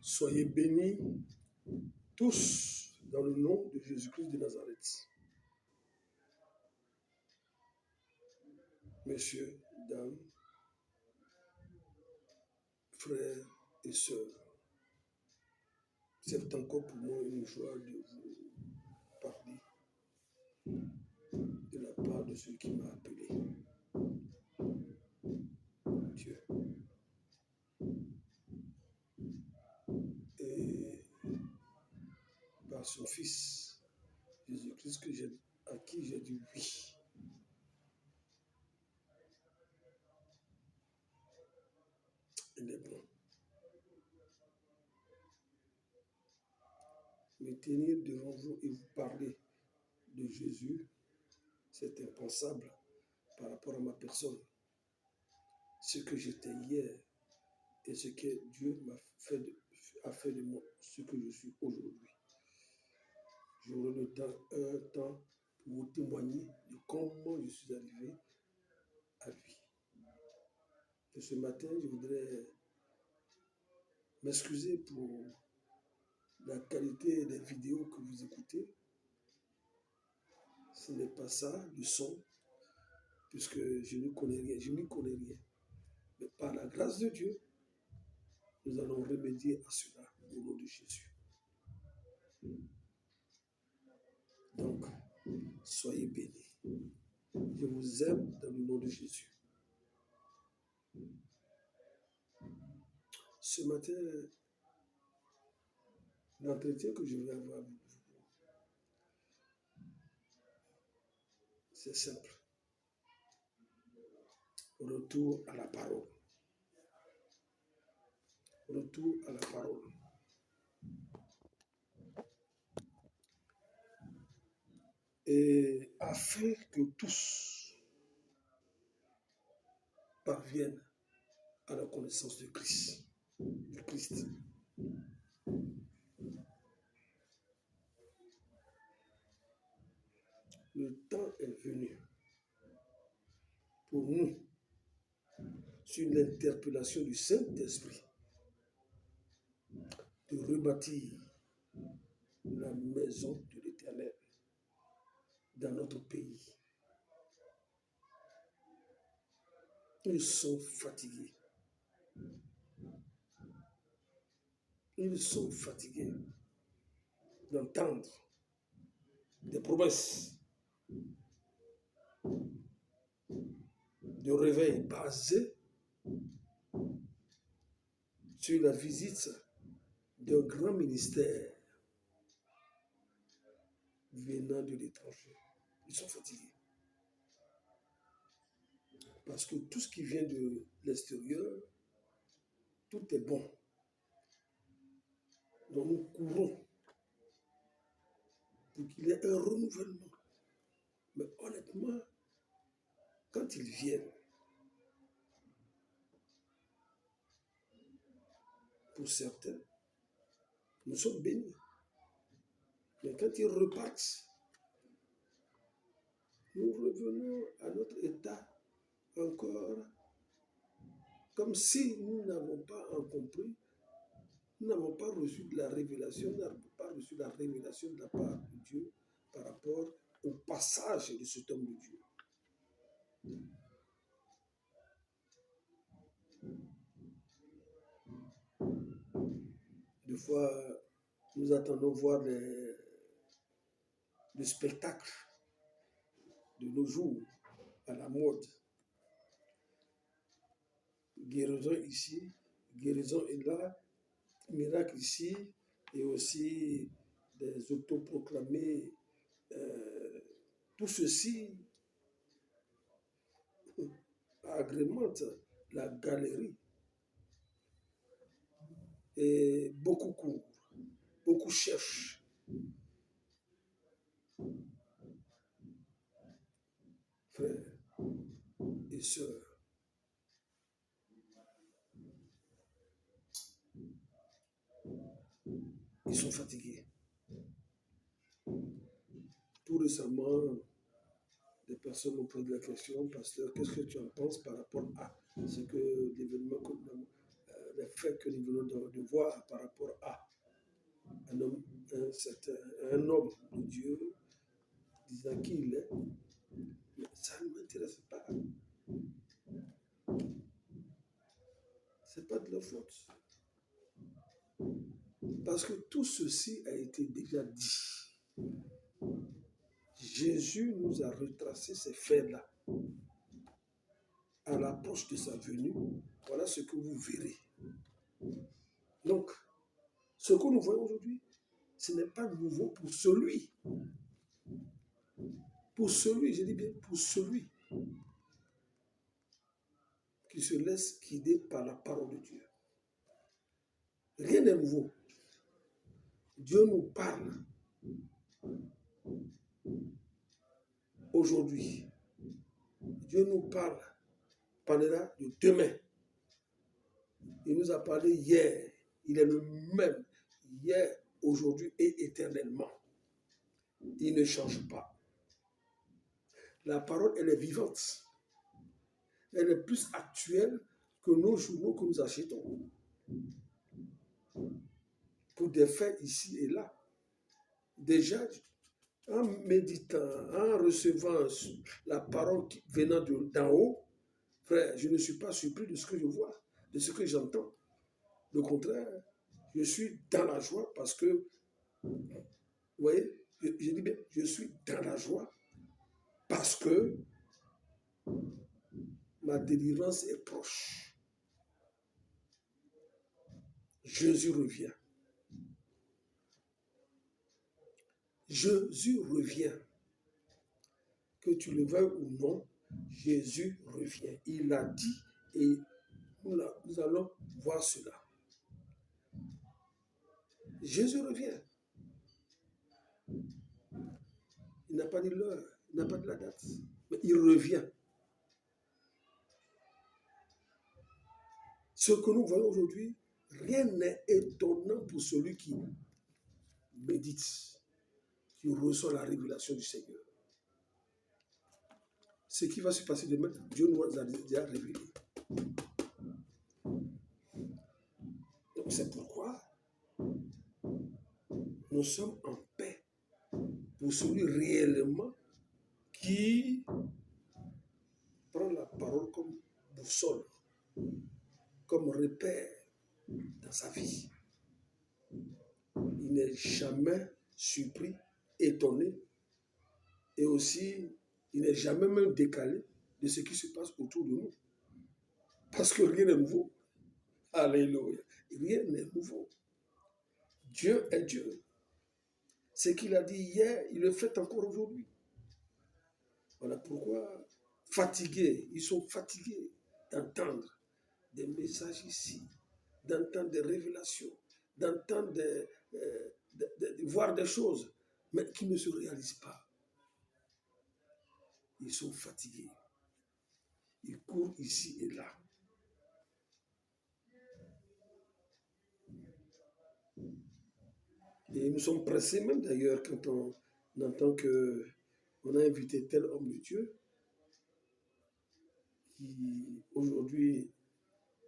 Soyez bénis tous dans le nom de Jésus-Christ de Nazareth. Messieurs, dames, frères et sœurs, c'est encore pour moi une joie de vous parler de la part de celui qui m'a appelé. Dieu. Et par son Fils, Jésus-Christ, à qui j'ai dit oui. Il est bon. Me tenir devant vous et vous parler de Jésus, c'est impensable par rapport à ma personne. Ce que j'étais hier et ce que Dieu a fait de moi, ce que je suis aujourd'hui. J'aurai un temps pour vous témoigner de comment je suis arrivé à lui. Et ce matin, je voudrais m'excuser pour la qualité des vidéos que vous écoutez. Ce n'est pas ça, le son, puisque je n'y connais rien. Mais par la grâce de Dieu, nous allons remédier à cela au nom de Jésus. Donc, soyez bénis. Je vous aime dans le nom de Jésus. Ce matin, l'entretien que je vais avoir avec vous, c'est simple. Retour à la parole. Retour à la parole. Et afin que tous parviennent à la connaissance de Christ. Le temps est venu pour nous, sur l'interpellation du Saint-Esprit, de rebâtir la maison de l'Éternel dans notre pays. Ils sont fatigués. Ils sont fatigués d'entendre des promesses de réveil basées sur la visite d'un grand ministère venant de l'étranger. Ils sont fatigués. Parce que tout ce qui vient de l'extérieur, tout est bon. Donc nous courons pour qu'il y ait un renouvellement. Mais honnêtement, quand ils viennent, pour certains, nous sommes bénis. Mais quand ils repartent, nous revenons à notre état encore comme si nous n'avons pas compris, nous n'avons pas reçu de la révélation, nous n'avons pas reçu la révélation de la part de Dieu par rapport au passage de cet homme de Dieu. Des fois, nous attendons voir le spectacle de nos jours à la mode. Guérison ici, guérison et là, miracle ici, et aussi des autoproclamés. Tout ceci agrémente la galerie. Et beaucoup courent, beaucoup cherchent. Frères et sœurs, ils sont fatigués. Tout récemment, des personnes m'ont posé la question, pasteur, qu'est-ce que tu en penses par rapport à ce que l'événement que nous avons les faits que nous venons de voir par rapport à un homme de Dieu disant qui il est, mais ça ne m'intéresse pas. Ce n'est pas de leur faute. Parce que tout ceci a été déjà dit. Jésus nous a retracé ces faits-là. À l'approche de sa venue, voilà ce que vous verrez. Donc, ce que nous voyons aujourd'hui, ce n'est pas nouveau pour celui. Pour celui, je dis bien pour celui qui se laisse guider par la parole de Dieu. Rien n'est nouveau. Dieu nous parle aujourd'hui. Dieu nous parlera de demain. Il nous a parlé hier. Il est le même hier, aujourd'hui et éternellement. Il ne change pas. La parole, elle est vivante. Elle est plus actuelle que nos journaux que nous achetons. Pour des faits ici et là. Déjà, en méditant, en recevant la parole venant d'en haut, frère, je ne suis pas surpris de ce que je vois, de ce que j'entends. Au contraire, je suis dans la joie parce que, vous voyez, je dis bien, je suis dans la joie parce que ma délivrance est proche. Jésus revient. Jésus revient. Que tu le veuilles ou non, Jésus revient. Il l'a dit et nous allons voir cela. Jésus revient. Il n'a pas dit l'heure, il n'a pas dit la date, mais il revient. Ce que nous voyons aujourd'hui, rien n'est étonnant pour celui qui médite, qui reçoit la révélation du Seigneur. Ce qui va se passer demain, Dieu nous a déjà révélé. Donc c'est pourquoi nous sommes en paix pour celui réellement qui prend la parole comme boussole, comme repère dans sa vie. Il n'est jamais surpris, étonné, et aussi il n'est jamais même décalé de ce qui se passe autour de nous. Parce que rien n'est nouveau. Alléluia. Rien n'est nouveau. Dieu est Dieu. Ce qu'il a dit hier, il le fait encore aujourd'hui. Voilà pourquoi ils sont fatigués d'entendre des messages ici, d'entendre des révélations, d'entendre de voir des choses, mais qui ne se réalisent pas. Ils sont fatigués. Ils courent ici et là. Et nous sommes pressés même d'ailleurs quand on entend qu'on a invité tel homme de Dieu qui aujourd'hui,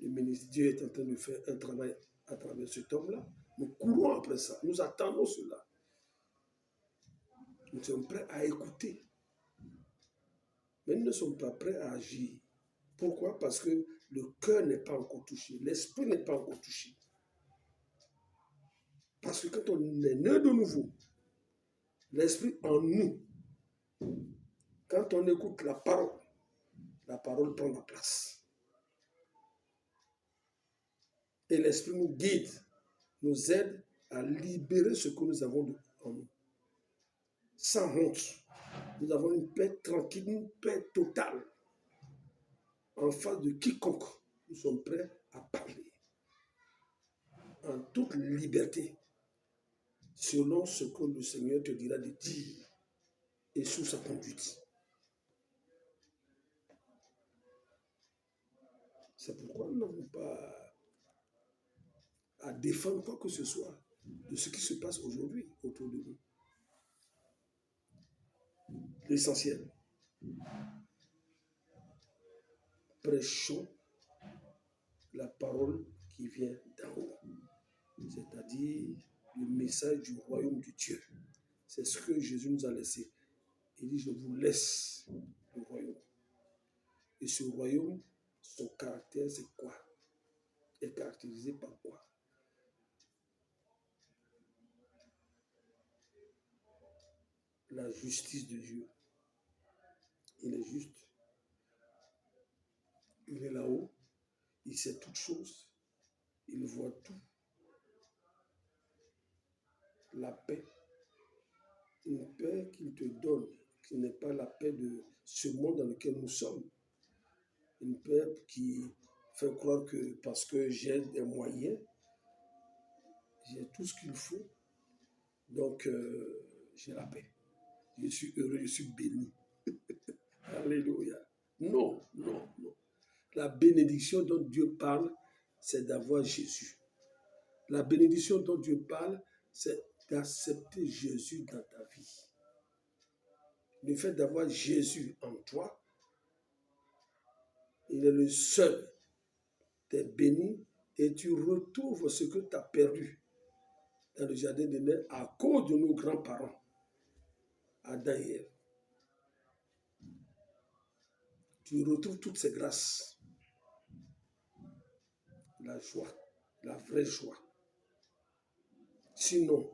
le ministre Dieu est en train de faire un travail à travers cet homme-là. Nous courons après ça, nous attendons cela. Nous sommes prêts à écouter. Mais nous ne sommes pas prêts à agir. Pourquoi? Parce que le cœur n'est pas encore touché, l'esprit n'est pas encore touché. Parce que quand on est né de nouveau, l'esprit en nous, quand on écoute la parole prend la place. Et l'esprit nous guide, nous aide à libérer ce que nous avons en nous. Sans honte, nous avons une paix tranquille, une paix totale. En face de quiconque, nous sommes prêts à parler. En toute liberté, selon ce que le Seigneur te dira de dire et sous sa conduite. C'est pourquoi nous n'avons pas à défendre quoi que ce soit de ce qui se passe aujourd'hui autour de nous. L'essentiel. Prêchons la parole qui vient d'en haut, c'est-à-dire le message du royaume de Dieu. C'est ce que Jésus nous a laissé. Il dit, je vous laisse le royaume. Et ce royaume, son caractère, c'est quoi? Il est caractérisé par quoi? La justice de Dieu. Il est juste. Il est là-haut. Il sait toutes choses. Il voit tout. La paix. Une paix qu'il te donne, qui n'est pas la paix de ce monde dans lequel nous sommes. Une paix qui fait croire que parce que j'ai des moyens, j'ai tout ce qu'il faut, donc j'ai la paix. Je suis heureux, je suis béni. Alléluia. Non, non, non. La bénédiction dont Dieu parle, c'est d'avoir Jésus. La bénédiction dont Dieu parle, c'est d'accepter Jésus dans ta vie. Le fait d'avoir Jésus en toi, il est le seul. Tu es béni et tu retrouves ce que tu as perdu dans le jardin d'Éden à cause de nos grands-parents, Adam et Ève. Tu retrouves toutes ces grâces. La joie, la vraie joie. Sinon,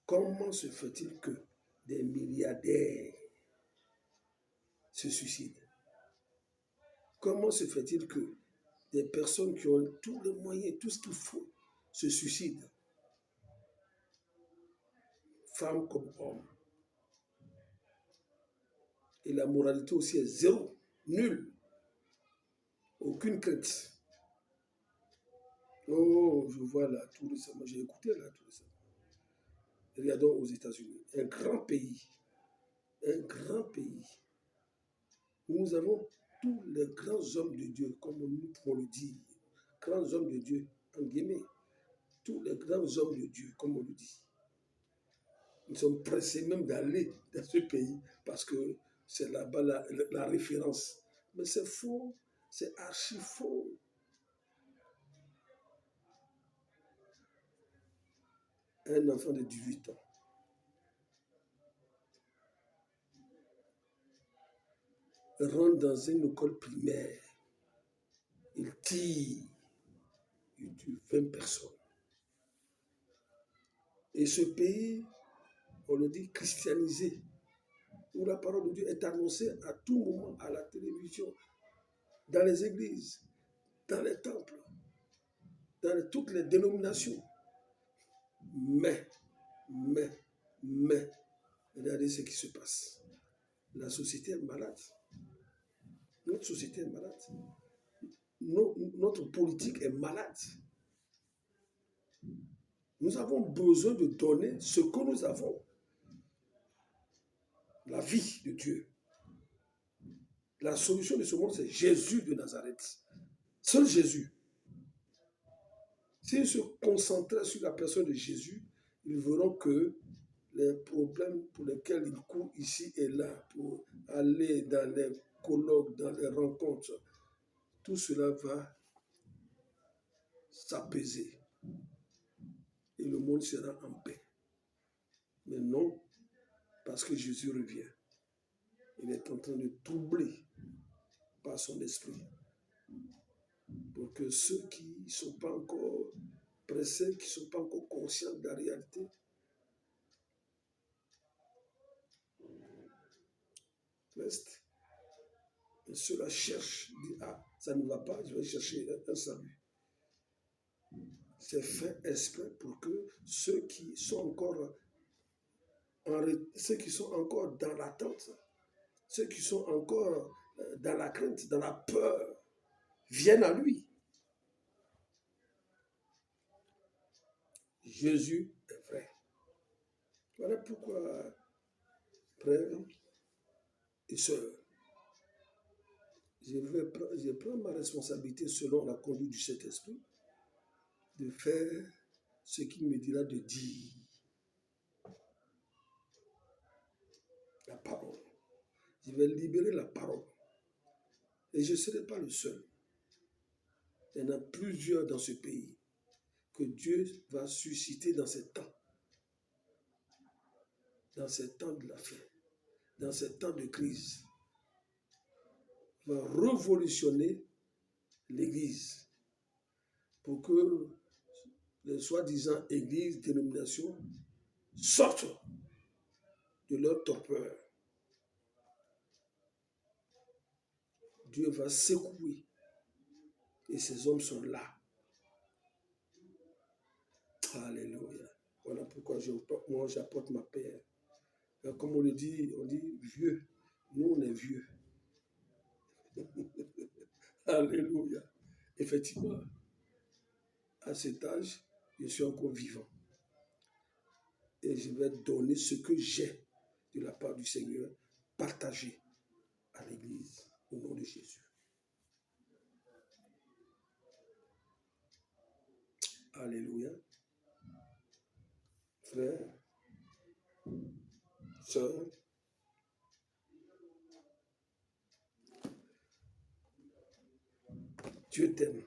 comment se fait-il que des milliardaires se suicident? Comment se fait-il que des personnes qui ont tous les moyens, tout ce qu'il faut, se suicident? Femmes comme hommes. Et la moralité aussi est zéro, nulle, aucune crainte. Oh, je vois là tout récemment, j'ai écouté là tout récemment. Regardons aux États-Unis, un grand pays, où nous avons tous les grands hommes de Dieu, comme nous pouvons le dire, grands hommes de Dieu, en guillemets, tous les grands hommes de Dieu, comme on le dit. Nous sommes pressés même d'aller dans ce pays parce que c'est là-bas la référence. Mais c'est faux, c'est archi faux. Un enfant de 18 ans rentre dans une école primaire, il tire, il tue 20 personnes. Et ce pays, on le dit christianisé, où la parole de Dieu est annoncée à tout moment à la télévision, dans les églises, dans les temples, dans toutes les dénominations. Mais, regardez ce qui se passe. La société est malade. Notre société est malade. Notre politique est malade. Nous avons besoin de donner ce que nous avons. La vie de Dieu. La solution de ce monde, c'est Jésus de Nazareth. Seul Jésus. S'ils se concentraient sur la personne de Jésus, ils verront que les problèmes pour lesquels ils courent ici et là, pour aller dans les colloques, dans les rencontres, tout cela va s'apaiser. Et le monde sera en paix. Mais non, parce que Jésus revient. Il est en train de troubler par son esprit. Pour que ceux qui ne sont pas encore pressés, qui ne sont pas encore conscients de la réalité, restent. Et ceux-là cherchent, disent, ah, ça ne va pas, je vais chercher un salut. C'est fait exprès pour que ceux qui sont encore dans l'attente, ceux qui sont encore dans la crainte, dans la peur, viennent à lui. Jésus est vrai. Voilà pourquoi, frères et sœurs, je prends ma responsabilité selon la conduite du Saint-Esprit de faire ce qu'il me dira de dire. La parole. Je vais libérer la parole. Et je ne serai pas le seul. Il y en a plusieurs dans ce pays que Dieu va susciter dans ces temps de la fin, dans ces temps de crise, va révolutionner l'Église pour que les soi-disant églises, dénominations sortent de leur torpeur. Dieu va secouer et ces hommes sont là. Alléluia. Voilà pourquoi moi j'apporte ma paix. Comme on dit vieux. Nous on est vieux. Alléluia. Effectivement, à cet âge, je suis encore vivant. Et je vais donner ce que j'ai de la part du Seigneur, partager à l'Église au nom de Jésus. Alléluia. Frères, sœurs, Dieu t'aime.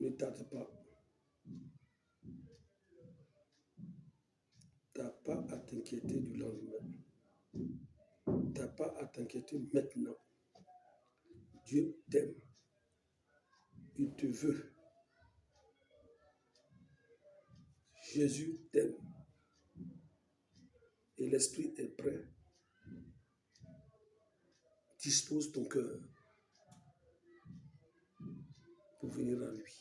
Ne tarde pas. Tu n'as pas à t'inquiéter du lendemain. Tu n'as pas à t'inquiéter maintenant. Dieu t'aime. Il te veut. Jésus t'aime. Et l'esprit est prêt. Dispose ton cœur pour venir à lui.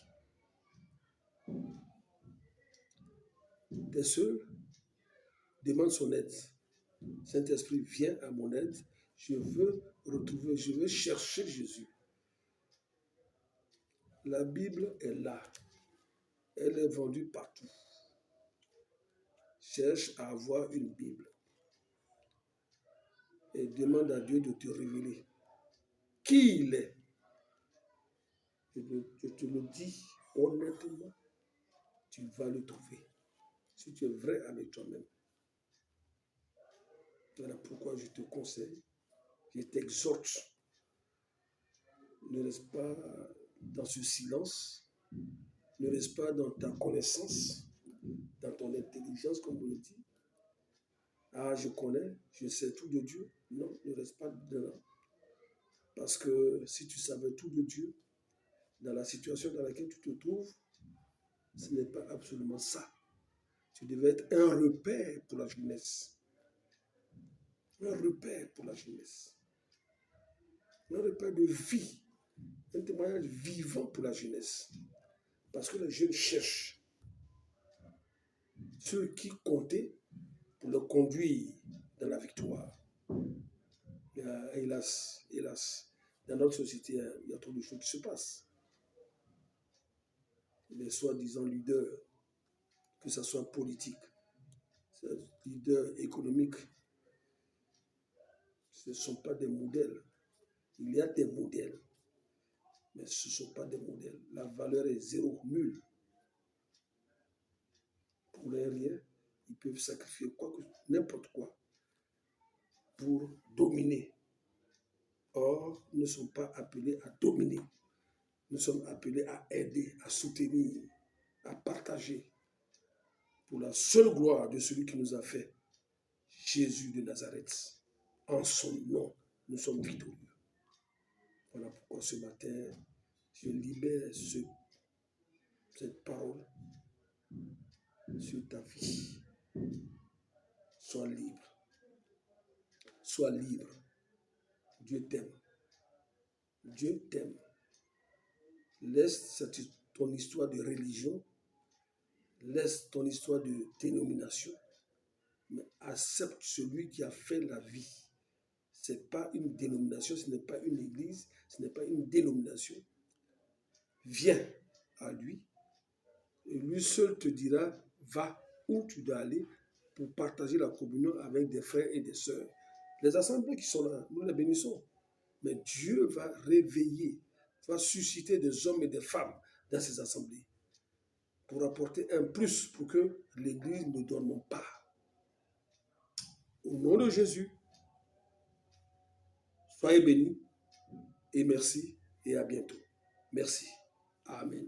T'es seul, demande son aide. Saint-Esprit, viens à mon aide. Je veux retrouver, je veux chercher Jésus. La Bible est là. Elle est vendue partout. Cherche à avoir une Bible. Et demande à Dieu de te révéler qui il est. Je te le dis honnêtement, tu vas le trouver. Si tu es vrai avec toi-même. Voilà pourquoi je te conseille, je t'exhorte. Ne reste pas dans ce silence. Ne reste pas dans ta connaissance, dans ton intelligence, comme on le dit. Ah, je connais, je sais tout de Dieu. Non, ne reste pas dedans. Parce que si tu savais tout de Dieu, dans la situation dans laquelle tu te trouves, ce n'est pas absolument ça. Tu devais être un repère pour la jeunesse. Un repère pour la jeunesse. Un repère de vie. Un témoignage vivant pour la jeunesse. Parce que les jeunes cherchent ceux qui comptaient pour le conduire dans la victoire. Hélas, dans notre société, il y a trop de choses qui se passent. Les soi-disant leaders, que ce soit politique, leaders économiques, ce ne sont pas des modèles. Il y a des modèles, mais ce ne sont pas des modèles. La valeur est zéro, nulle. Pour les rien, ils peuvent sacrifier n'importe quoi pour dominer. Or, nous ne sommes pas appelés à dominer. Nous sommes appelés à aider, à soutenir, à partager pour la seule gloire de celui qui nous a fait, Jésus de Nazareth. En son nom, nous sommes victorieux. Voilà pourquoi ce matin, je libère cette parole sur ta vie. Sois libre. Sois libre. Dieu t'aime. Dieu t'aime. Laisse ton histoire de religion, laisse ton histoire de dénomination, mais accepte celui qui a fait la vie. Ce n'est pas une dénomination, ce n'est pas une église, ce n'est pas une dénomination. Viens à lui et lui seul te dira, va où tu dois aller pour partager la communion avec des frères et des sœurs. Les assemblées qui sont là, nous les bénissons. Mais Dieu va réveiller, va susciter des hommes et des femmes dans ces assemblées pour apporter un plus pour que l'Église ne dorme pas. Au nom de Jésus, Soyez bénis et merci et à bientôt. Merci. Amen.